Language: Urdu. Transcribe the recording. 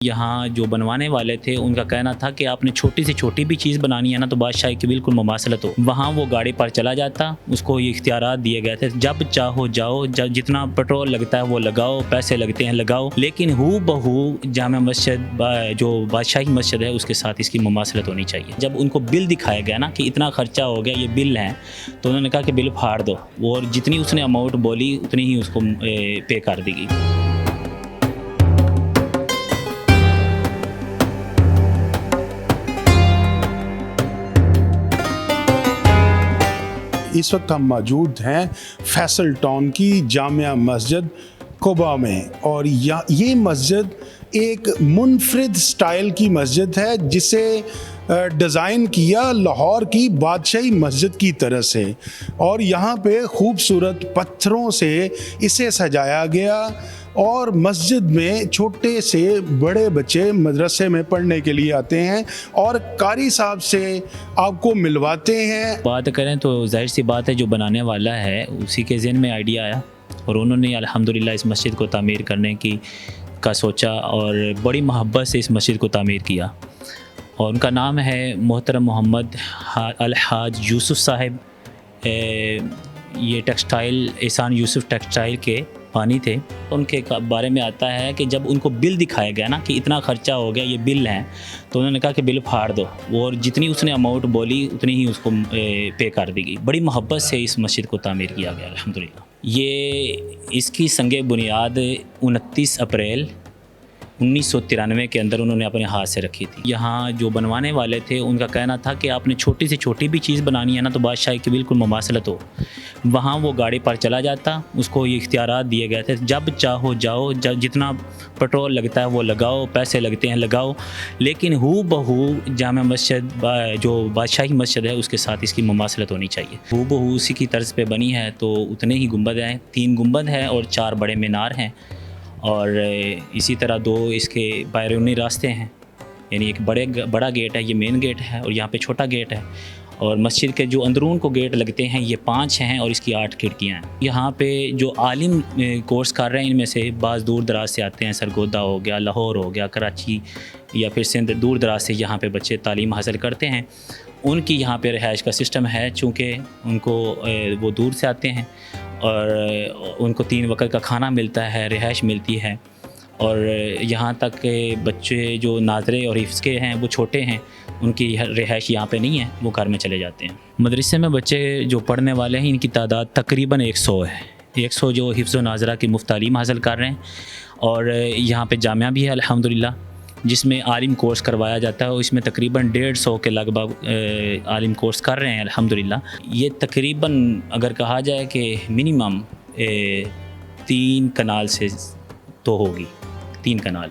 یہاں جو بنوانے والے تھے ان کا کہنا تھا کہ آپ نے چھوٹی سے چھوٹی بھی چیز بنانی ہے نا تو بادشاہی کی بالکل مماثلت ہو. وہاں وہ گاڑی پر چلا جاتا, اس کو یہ اختیارات دیے گئے تھے, جب چاہو جاؤ, جتنا پیٹرول لگتا ہے وہ لگاؤ, پیسے لگتے ہیں لگاؤ, لیکن ہو بہو جامع مسجد جو بادشاہی مسجد ہے اس کے ساتھ اس کی مماثلت ہونی چاہیے. جب ان کو بل دکھایا گیا نا کہ اتنا خرچہ ہو گیا, یہ بل ہے, تو انہوں نے کہا کہ بل پھاڑ دو, اور جتنی اس نے اماؤنٹ بولی اتنی ہی اس کو پے کر دی گئی. اس وقت ہم موجود ہیں فیصل ٹاؤن کی جامع مسجد قباء میں, اور یہ مسجد ایک منفرد سٹائل کی مسجد ہے جسے ڈیزائن کیا لاہور کی بادشاہی مسجد کی طرح سے, اور یہاں پہ خوبصورت پتھروں سے اسے سجایا گیا, اور مسجد میں چھوٹے سے بڑے بچے مدرسے میں پڑھنے کے لیے آتے ہیں اور قاری صاحب سے آپ کو ملواتے ہیں. بات کریں تو ظاہر سی بات ہے جو بنانے والا ہے اسی کے ذہن میں آئیڈیا آیا, اور انہوں نے الحمدللہ اس مسجد کو تعمیر کرنے کا سوچا اور بڑی محبت سے اس مسجد کو تعمیر کیا. اور ان کا نام ہے محترم محمد الحاج یوسف صاحب. یہ ٹیکسٹائل احسان یوسف ٹیکسٹائل کے بانی تھے. ان کے بارے میں آتا ہے کہ جب ان کو بل دکھایا گیا نا کہ اتنا خرچہ ہو گیا, یہ بل ہے, تو انہوں نے کہا کہ بل پھاڑ دو, اور جتنی اس نے اماؤنٹ بولی اتنی ہی اس کو پے کر دی گئی. بڑی محبت سے اس مسجد کو تعمیر کیا گیا الحمدللہ. یہ اس کی سنگ بنیاد 29 اپریل 1993 کے اندر انہوں نے اپنے ہاتھ سے رکھی تھی. یہاں جو بنوانے والے تھے ان کا کہنا تھا کہ آپ نے چھوٹی سے چھوٹی بھی چیز بنانی ہے نا تو بادشاہی کی بالکل مماثلت ہو. وہاں وہ گاڑی پر چلا جاتا, اس کو یہ اختیارات دیے گئے تھے, جب چاہو جاؤ, جتنا پیٹرول لگتا ہے وہ لگاؤ, پیسے لگتے ہیں لگاؤ, لیکن ہو بہو جامع مسجد جو بادشاہی مسجد ہے اس کے ساتھ اس کی مماثلت ہونی چاہیے. ہو بہو اسی کی طرز پہ بنی ہے, تو اتنے ہی گنبد ہیں, 3 گنبد ہیں اور 4 بڑے مینار ہیں, اور اسی طرح 2 اس کے بیرونی راستے ہیں, یعنی ایک بڑا گیٹ ہے, یہ مین گیٹ ہے, اور یہاں پہ چھوٹا گیٹ ہے, اور مسجد کے جو اندرون کو گیٹ لگتے ہیں یہ 5 ہیں اور اس کی 8 کھڑکیاں ہیں. یہاں پہ جو عالم کورس کر رہے ہیں ان میں سے بعض دور دراز سے آتے ہیں, سرگودا ہو گیا, لاہور ہو گیا, کراچی یا پھر سندھ, دور دراز سے یہاں پہ بچے تعلیم حاصل کرتے ہیں. ان کی یہاں پہ رہائش کا سسٹم ہے, چونکہ ان کو وہ دور سے آتے ہیں اور ان کو 3 وقت کا کھانا ملتا ہے, رہائش ملتی ہے, اور یہاں تک کہ بچے جو ناظرے اور حفظ کے ہیں وہ چھوٹے ہیں, ان کی رہائش یہاں پہ نہیں ہے, وہ گھر میں چلے جاتے ہیں. مدرسے میں بچے جو پڑھنے والے ہیں ان کی تعداد تقریباً 100 ہے. 100 جو حفظ و ناظرہ کی مفت تعلیم حاصل کر رہے ہیں, اور یہاں پہ جامعہ بھی ہے الحمدللہ جس میں عالم کورس کروایا جاتا ہے, اور اس میں تقریباً 150 کے لگ بھگ عالم کورس کر رہے ہیں الحمدللہ. یہ تقریباً اگر کہا جائے کہ منیمم 3 کنال سے تو ہوگی, 3 کنال.